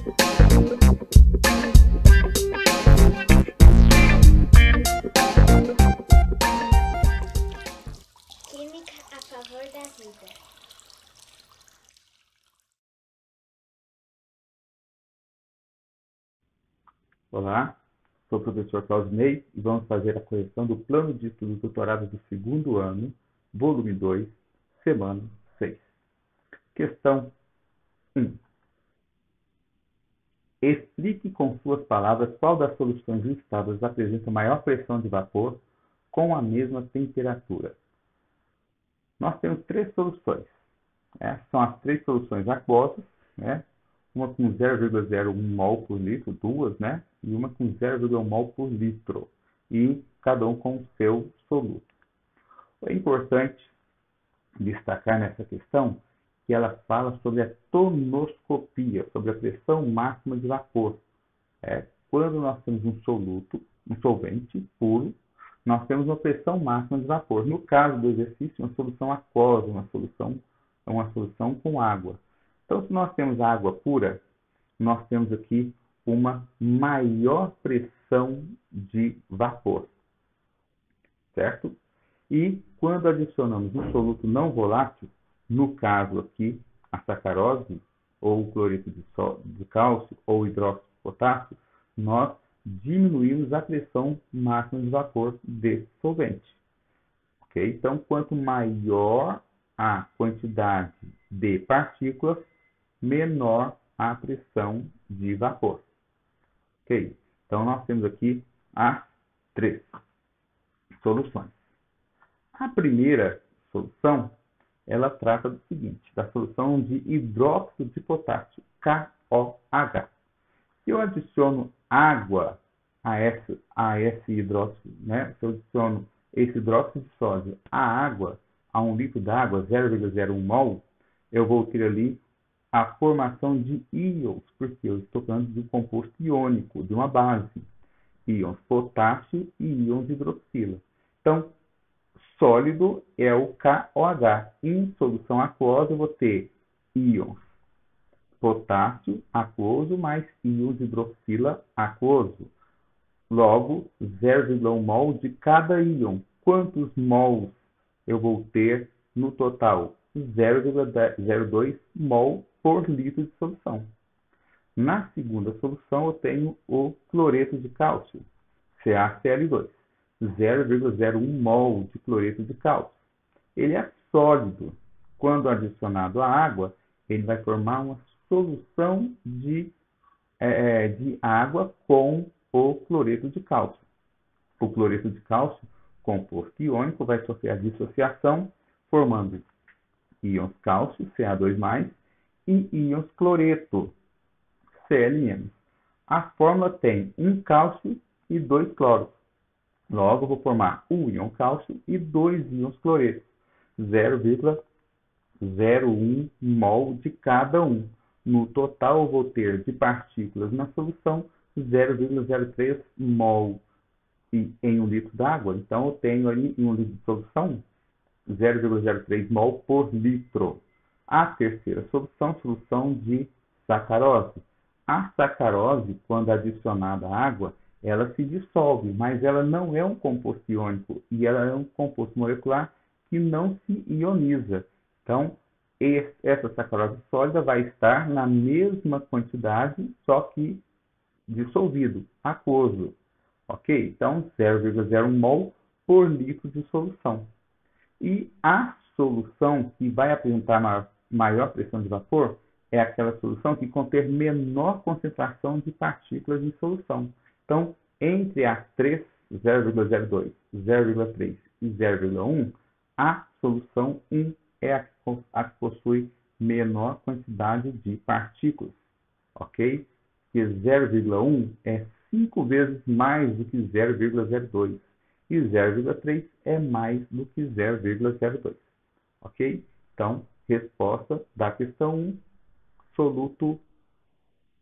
Química a favor da vida. Olá, sou o professor Claudinei e vamos fazer a correção do plano de estudos doutorado do segundo ano, volume 2, semana 6. Questão 1. Explique com suas palavras qual das soluções listadas apresenta maior pressão de vapor com a mesma temperatura. Nós temos três soluções. São as três soluções aquosas, uma com 0,01 mol por litro, duas, e uma com 0,1 mol por litro, e cada um com o seu soluto. É importante destacar nessa questão que ela fala sobre a tonoscopia, sobre a pressão máxima de vapor. Quando nós temos um soluto, um solvente puro, nós temos uma pressão máxima de vapor. No caso do exercício, uma solução aquosa, uma solução com água. Então, se nós temos água pura, nós temos aqui uma maior pressão de vapor, certo? E quando adicionamos um soluto não volátil, no caso aqui, a sacarose, ou o cloreto de cálcio, ou o hidróxido de potássio, nós diminuímos a pressão máxima de vapor desse solvente. Okay? Então, quanto maior a quantidade de partículas, menor a pressão de vapor. Ok? Então, nós temos aqui as três soluções. A primeira solução, ela trata do seguinte, da solução de hidróxido de potássio, KOH. Se eu adiciono água a esse hidróxido, se eu adiciono esse hidróxido de sódio à água, a 1 litro d'água, 0,01 mol, eu vou ter ali a formação de íons, porque eu estou falando de um composto iônico, de uma base, íons potássio e íons hidroxila. Então, sólido é o KOH. Em solução aquosa, eu vou ter íons potássio aquoso mais íons hidroxila aquoso. Logo, 0,1 mol de cada íon. Quantos mols eu vou ter no total? 0,02 mol por litro de solução. Na segunda solução, eu tenho o cloreto de cálcio, CaCl2. 0,01 mol de cloreto de cálcio. Ele é sólido. Quando adicionado à água, ele vai formar uma solução de água com o cloreto de cálcio. O cloreto de cálcio, composto iônico, vai sofrer a dissociação, formando íons cálcio, Ca2+, e íons cloreto, Cl-. A fórmula tem um cálcio e 2 cloros. Logo, vou formar um íon cálcio e 2 íons cloreto, 0,01 mol de cada um. No total, eu vou ter de partículas na solução 0,03 mol em 1 litro d'água. Então, eu tenho ali em 1 litro de solução 0,03 mol por litro. A terceira solução, solução de sacarose. A sacarose, quando adicionada à água, ela se dissolve, mas ela não é um composto iônico e ela é um composto molecular que não se ioniza. Então, essa sacarose sólida vai estar na mesma quantidade, só que dissolvido, aquoso. Ok? Então, 0,01 mol por litro de solução. E a solução que vai apresentar maior pressão de vapor é aquela solução que contém menor concentração de partículas em solução. Então, entre as três, 0,02, 0,3 e 0,1, a solução 1 é a que possui menor quantidade de partículas. Ok? Que 0,1 é 5 vezes mais do que 0,02. E 0,3 é mais do que 0,02. Ok? Então, resposta da questão 1, soluto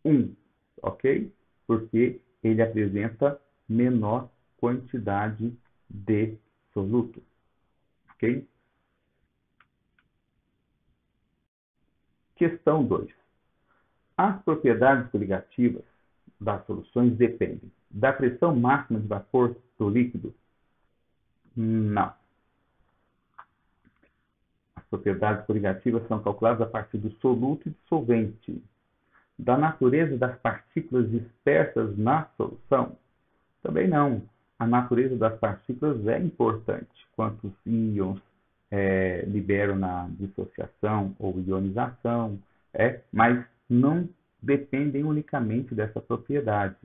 1. Ok? Porque ele apresenta menor quantidade de soluto. Ok? Questão 2. As propriedades coligativas das soluções dependem da pressão máxima de vapor do líquido? Não. As propriedades coligativas são calculadas a partir do soluto e do solvente. Da natureza das partículas dispersas na solução? Também não. A natureza das partículas é importante. Quantos íons liberam na dissociação ou ionização, mas não dependem unicamente dessa propriedade.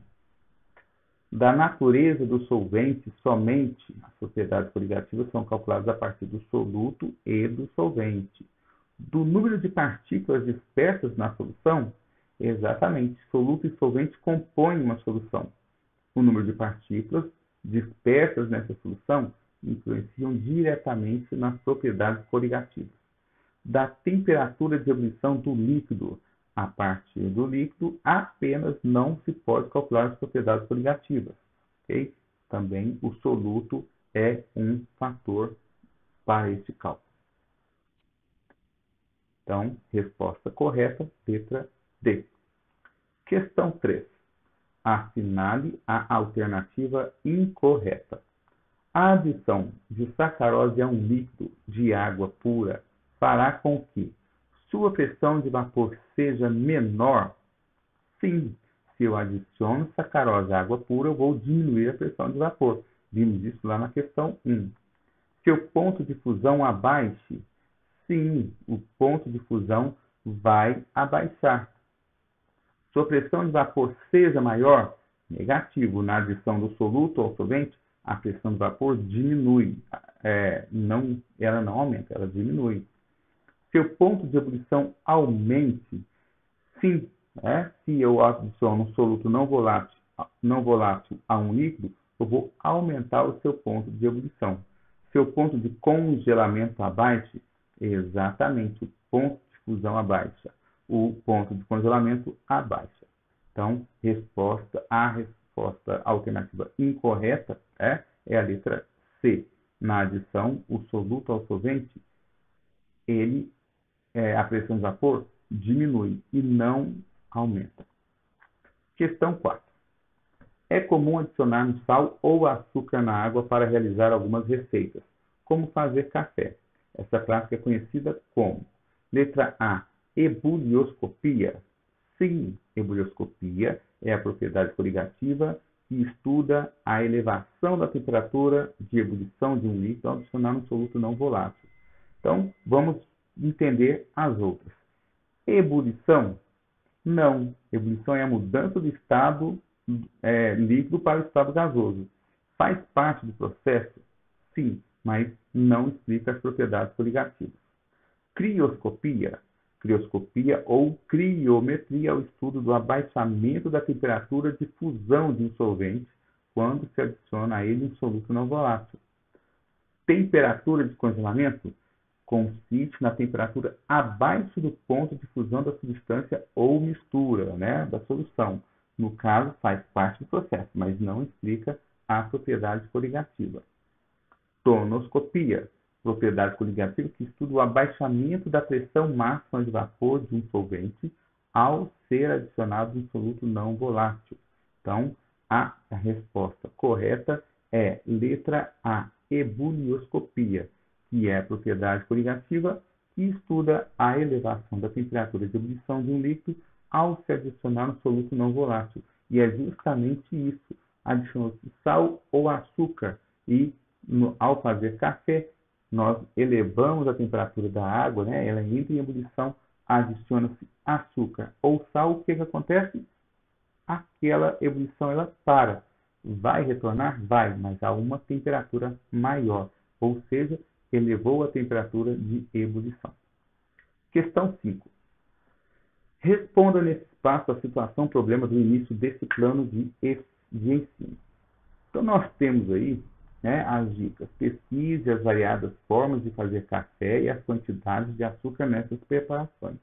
Da natureza do solvente, somente as propriedades coligativas são calculadas a partir do soluto e do solvente. Do número de partículas dispersas na solução? Exatamente, soluto e solvente compõem uma solução. O número de partículas dispersas nessa solução influenciam diretamente nas propriedades coligativas. Da temperatura de ebulição do líquido, a partir do líquido, apenas não se pode calcular as propriedades coligativas. Okay? Também o soluto é um fator para este cálculo. Então, resposta correta, letra D. Questão 3. Assinale a alternativa incorreta. A adição de sacarose a um líquido de água pura fará com que sua pressão de vapor seja menor? Sim, se eu adiciono sacarose à água pura, eu vou diminuir a pressão de vapor. Vimos isso lá na questão 1. Se o ponto de fusão abaixe? Sim, o ponto de fusão vai abaixar. Sua pressão de vapor seja maior? Negativo. Na adição do soluto ao solvente, a pressão de vapor diminui. Ela não aumenta, ela diminui. Se o ponto de ebulição aumente? Sim. Se eu adiciono um soluto não volátil a um líquido, eu vou aumentar o seu ponto de ebulição. Se o ponto de congelamento abaixe? Exatamente, o ponto de fusão abaixa. O ponto de congelamento abaixa. Então, a resposta alternativa incorreta é a letra C. Na adição, o soluto ao solvente, a pressão de vapor diminui e não aumenta. Questão 4. É comum adicionarmos sal ou açúcar na água para realizar algumas receitas, como fazer café. Essa prática é conhecida como: letra A, ebulioscopia. Sim, ebulioscopia é a propriedade coligativa que estuda a elevação da temperatura de ebulição de um líquido ao adicionar um soluto não volátil. Então, vamos entender as outras. Ebulição? Não. Ebulição é a mudança do estado líquido para o estado gasoso. Faz parte do processo? Sim, mas não explica as propriedades coligativas. Crioscopia? Crioscopia ou criometria é o estudo do abaixamento da temperatura de fusão de um solvente quando se adiciona a ele um soluto não volátil. Temperatura de congelamento? Consiste na temperatura abaixo do ponto de fusão da substância ou mistura, da solução. No caso, faz parte do processo, mas não explica a propriedade coligativa. Tonoscopia, propriedade coligativa que estuda o abaixamento da pressão máxima de vapor de um solvente ao ser adicionado um soluto não volátil. Então, a resposta correta é letra A, ebulioscopia, que é a propriedade coligativa que estuda a elevação da temperatura de ebulição de um líquido ao se adicionar um soluto não volátil. E é justamente isso. Adicionou-se sal ou açúcar e, ao fazer café, nós elevamos a temperatura da água, ela entra em ebulição, adiciona-se açúcar ou sal, o que acontece? Aquela ebulição ela para. Vai retornar? Vai, mas a uma temperatura maior, ou seja, elevou a temperatura de ebulição. Questão 5. Responda nesse espaço a situação problema do início desse plano de ensino. Então, nós temos aí as dicas. Pesquise as variadas formas de fazer café e as quantidades de açúcar nessas preparações.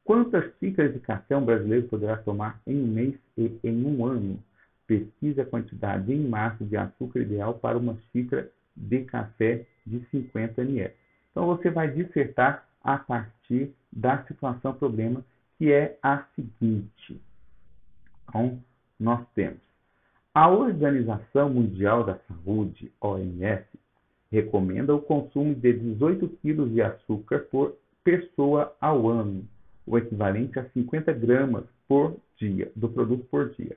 Quantas xícaras de café um brasileiro poderá tomar em um mês e em um ano? Pesquise a quantidade em massa de açúcar ideal para uma xícara de café de 50 ml. Então, você vai dissertar a partir da situação problema que é a seguinte. Então, nós temos a Organização Mundial da Saúde, OMS, recomenda o consumo de 18 quilos de açúcar por pessoa ao ano, o equivalente a 50 gramas por dia, do produto por dia.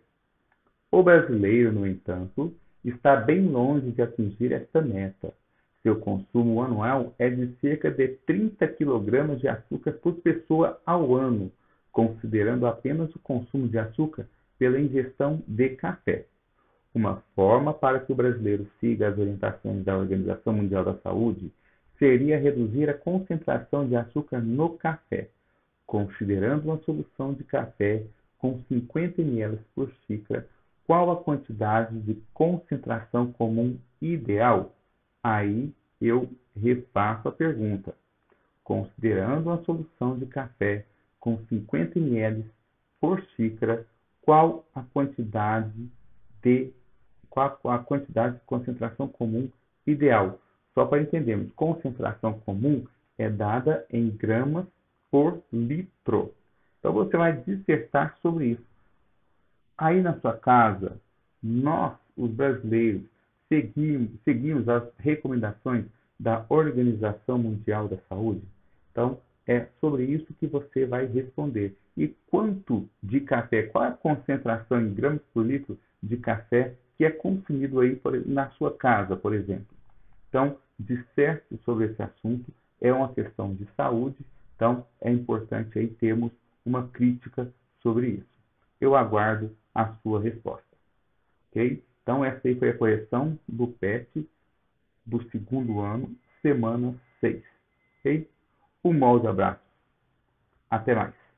O brasileiro, no entanto, está bem longe de atingir esta meta. Seu consumo anual é de cerca de 30 kg de açúcar por pessoa ao ano, considerando apenas o consumo de açúcar pela ingestão de café. Uma forma para que o brasileiro siga as orientações da Organização Mundial da Saúde seria reduzir a concentração de açúcar no café, considerando uma solução de café com 50 ml por xícara. Qual a quantidade de concentração comum ideal? Aí eu refaço a pergunta. Considerando uma solução de café com 50 ml por xícara, qual a quantidade de concentração comum ideal? Só para entendermos, concentração comum é dada em gramas por litro. Então você vai dissertar sobre isso. Aí na sua casa, nós, os brasileiros, seguimos as recomendações da Organização Mundial da Saúde? Então, é sobre isso que você vai responder. E quanto de café, qual é a concentração em gramas por litro de café que é consumido aí na sua casa, por exemplo? Então, disserte sobre esse assunto, é uma questão de saúde, então é importante aí termos uma crítica sobre isso. Eu aguardo a sua resposta. Ok? Então, essa aí foi a correção do PET do segundo ano, semana 6. Ok? Um molde abraço. Até mais.